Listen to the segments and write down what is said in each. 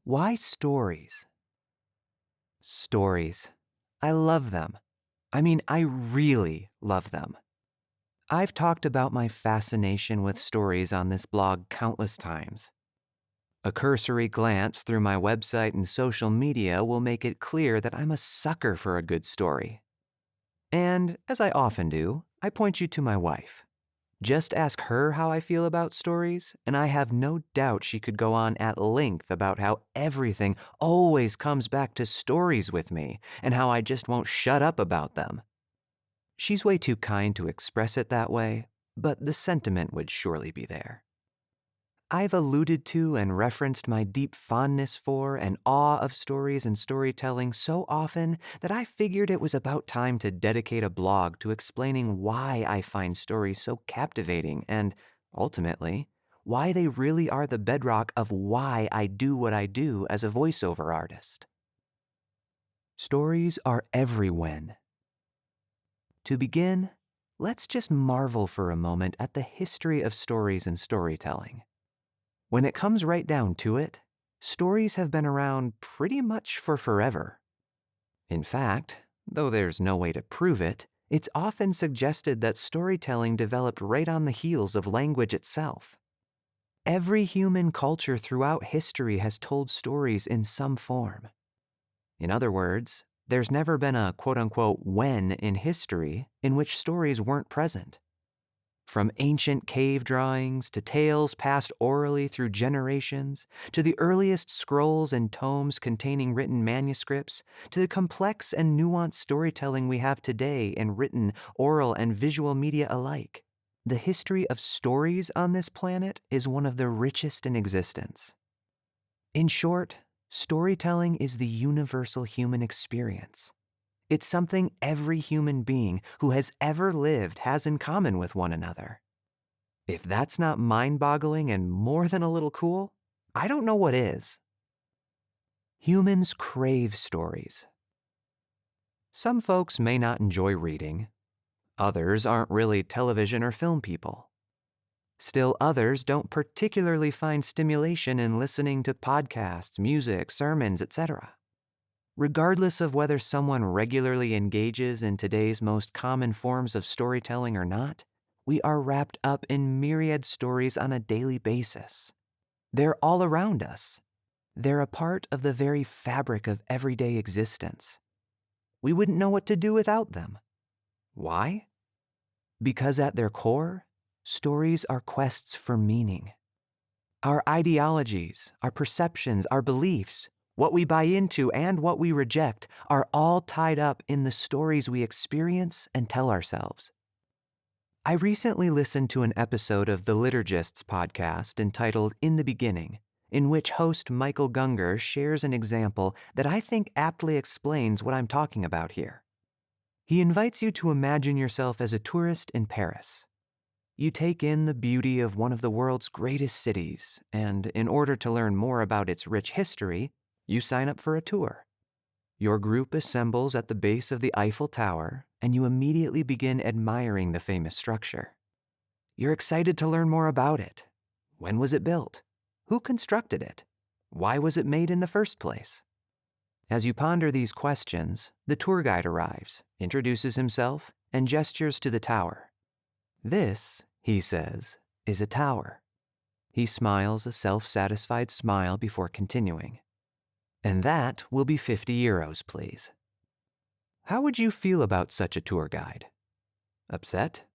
Why stories? Stories. I love them. I really love them. I've talked about my fascination with stories on this blog countless times. A cursory glance through my website and social media will make it clear that I'm a sucker for a good story. And, as I often do, I point you to my wife. Just ask her how I feel about stories, and I have no doubt she could go on at length about how everything always comes back to stories with me, and how I just won't shut up about them. She's way too kind to express it that way, but the sentiment would surely be there. I've alluded to and referenced my deep fondness for and awe of stories and storytelling so often that I figured it was about time to dedicate a blog to explaining why I find stories so captivating and, ultimately, why they really are the bedrock of why I do what I do as a voiceover artist. Stories are everywhen. To begin, let's just marvel for a moment at the history of stories and storytelling. When it comes right down to it, stories have been around pretty much for forever. In fact, though there's no way to prove it, it's often suggested that storytelling developed right on the heels of language itself. Every human culture throughout history has told stories in some form. In other words, there's never been a quote-unquote when in history in which stories weren't present. From ancient cave drawings to tales passed orally through generations, to the earliest scrolls and tomes containing written manuscripts, to the complex and nuanced storytelling we have today in written, oral, and visual media alike, the history of stories on this planet is one of the richest in existence. In short, storytelling is the universal human experience. It's something every human being who has ever lived has in common with one another. If that's not mind-boggling and more than a little cool, I don't know what is. Humans crave stories. Some folks may not enjoy reading. Others aren't really television or film people. Still others don't particularly find stimulation in listening to podcasts, music, sermons, etc. Regardless of whether someone regularly engages in today's most common forms of storytelling or not, we are wrapped up in myriad stories on a daily basis. They're all around us. They're a part of the very fabric of everyday existence. We wouldn't know what to do without them. Why? Because at their core, stories are quests for meaning. Our ideologies, our perceptions, our beliefs, what we buy into and what we reject are all tied up in the stories we experience and tell ourselves. I recently listened to an episode of the Liturgists podcast entitled In the Beginning, in which host Michael Gungor shares an example that I think aptly explains what I'm talking about here. He invites you to imagine yourself as a tourist in Paris. You take in the beauty of one of the world's greatest cities, and in order to learn more about its rich history, you sign up for a tour. Your group assembles at the base of the Eiffel Tower, and you immediately begin admiring the famous structure. You're excited to learn more about it. When was it built? Who constructed it? Why was it made in the first place? As you ponder these questions, the tour guide arrives, introduces himself, and gestures to the tower. This, he says, is a tower. He smiles a self-satisfied smile before continuing. And that will be 50 euros, please. How would you feel about such a tour guide? Upset?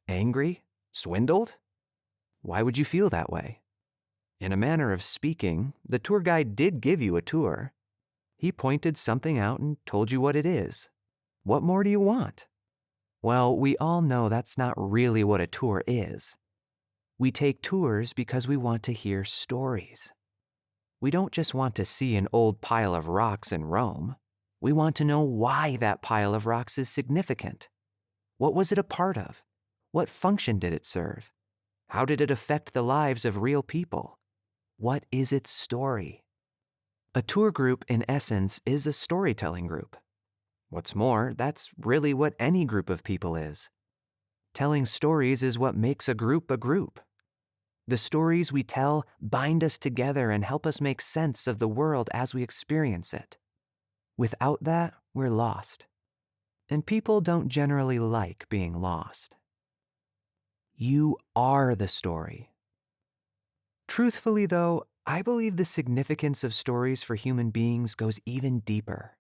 Angry? Swindled? Why would you feel that way? In a manner of speaking, the tour guide did give you a tour. He pointed something out and told you what it is. What more do you want? Well, we all know that's not really what a tour is. We take tours because we want to hear stories. We don't just want to see an old pile of rocks in Rome. We want to know why that pile of rocks is significant. What was it a part of? What function did it serve? How did it affect the lives of real people? What is its story? A tour group, in essence, is a storytelling group. What's more, that's really what any group of people is. Telling stories is what makes a group a group. The stories we tell bind us together and help us make sense of the world as we experience it. Without that, we're lost. And people don't generally like being lost. You are the story. Truthfully, though, I believe the significance of stories for human beings goes even deeper.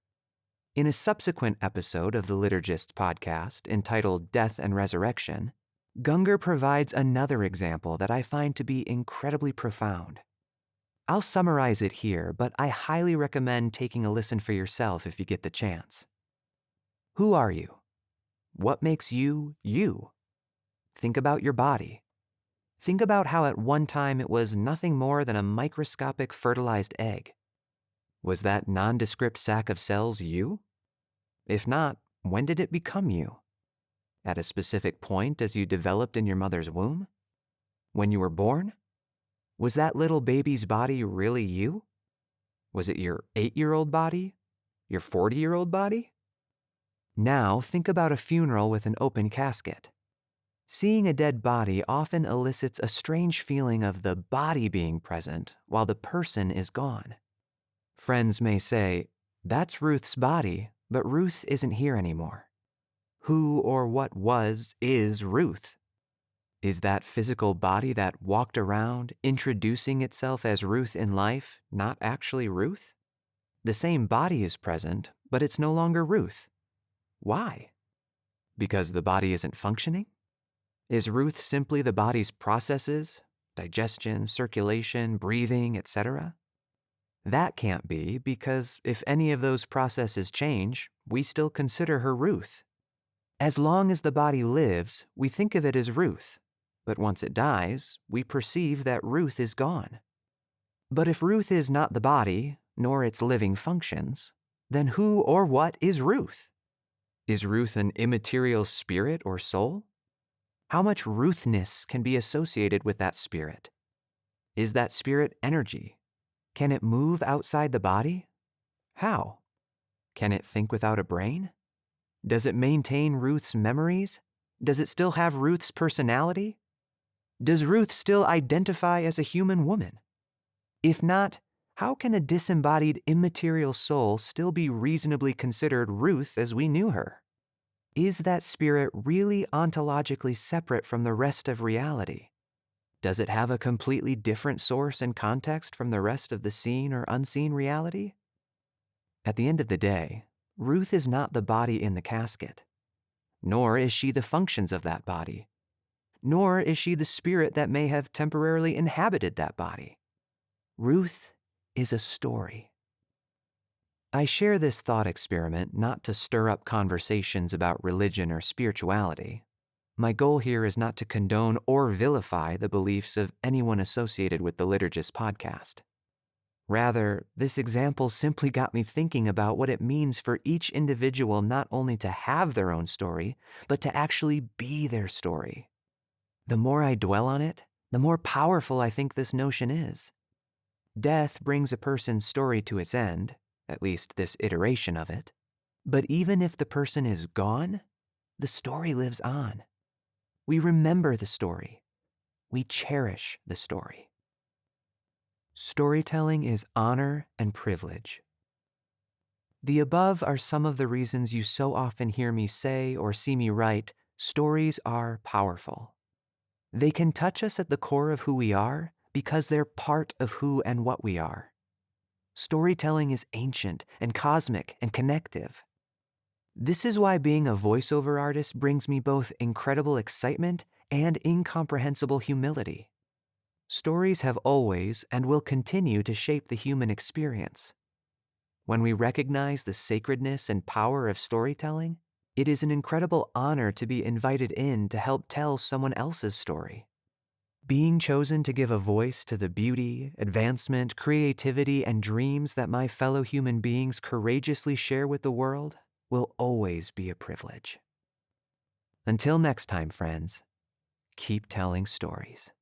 In a subsequent episode of the Liturgist podcast entitled Death and Resurrection, Gungor provides another example that I find to be incredibly profound. I'll summarize it here, but I highly recommend taking a listen for yourself if you get the chance. Who are you? What makes you, you? Think about your body. Think about how at one time it was nothing more than a microscopic fertilized egg. Was that nondescript sac of cells you? If not, when did it become you? At a specific point as you developed in your mother's womb? When you were born? Was that little baby's body really you? Was it your 8-year-old body? Your 40-year-old body? Now think about a funeral with an open casket. Seeing a dead body often elicits a strange feeling of the body being present while the person is gone. Friends may say, "That's Ruth's body, but Ruth isn't here anymore." Who or what is Ruth? Is that physical body that walked around, introducing itself as Ruth in life, not actually Ruth? The same body is present, but it's no longer Ruth. Why? Because the body isn't functioning? Is Ruth simply the body's processes, digestion, circulation, breathing, etc.? That can't be, because if any of those processes change, we still consider her Ruth. As long as the body lives, we think of it as Ruth, but once it dies, we perceive that Ruth is gone. But if Ruth is not the body, nor its living functions, then who or what is Ruth? Is Ruth an immaterial spirit or soul? How much Ruthness can be associated with that spirit? Is that spirit energy? Can it move outside the body? How? Can it think without a brain? Does it maintain Ruth's memories? Does it still have Ruth's personality? Does Ruth still identify as a human woman? If not, how can a disembodied immaterial soul still be reasonably considered Ruth as we knew her? Is that spirit really ontologically separate from the rest of reality? Does it have a completely different source and context from the rest of the seen or unseen reality? At the end of the day, Ruth is not the body in the casket, nor is she the functions of that body, nor is she the spirit that may have temporarily inhabited that body. Ruth is a story. I share this thought experiment not to stir up conversations about religion or spirituality. My goal here is not to condone or vilify the beliefs of anyone associated with the Liturgist podcast. Rather, this example simply got me thinking about what it means for each individual not only to have their own story, but to actually be their story. The more I dwell on it, the more powerful I think this notion is. Death brings a person's story to its end, at least this iteration of it. But even if the person is gone, the story lives on. We remember the story. We cherish the story. Storytelling is honor and privilege. The above are some of the reasons you so often hear me say or see me write, stories are powerful. They can touch us at the core of who we are because they're part of who and what we are. Storytelling is ancient and cosmic and connective. This is why being a voiceover artist brings me both incredible excitement and incomprehensible humility. Stories have always and will continue to shape the human experience. When we recognize the sacredness and power of storytelling, it is an incredible honor to be invited in to help tell someone else's story. Being chosen to give a voice to the beauty, advancement, creativity, and dreams that my fellow human beings courageously share with the world will always be a privilege. Until next time, friends, keep telling stories.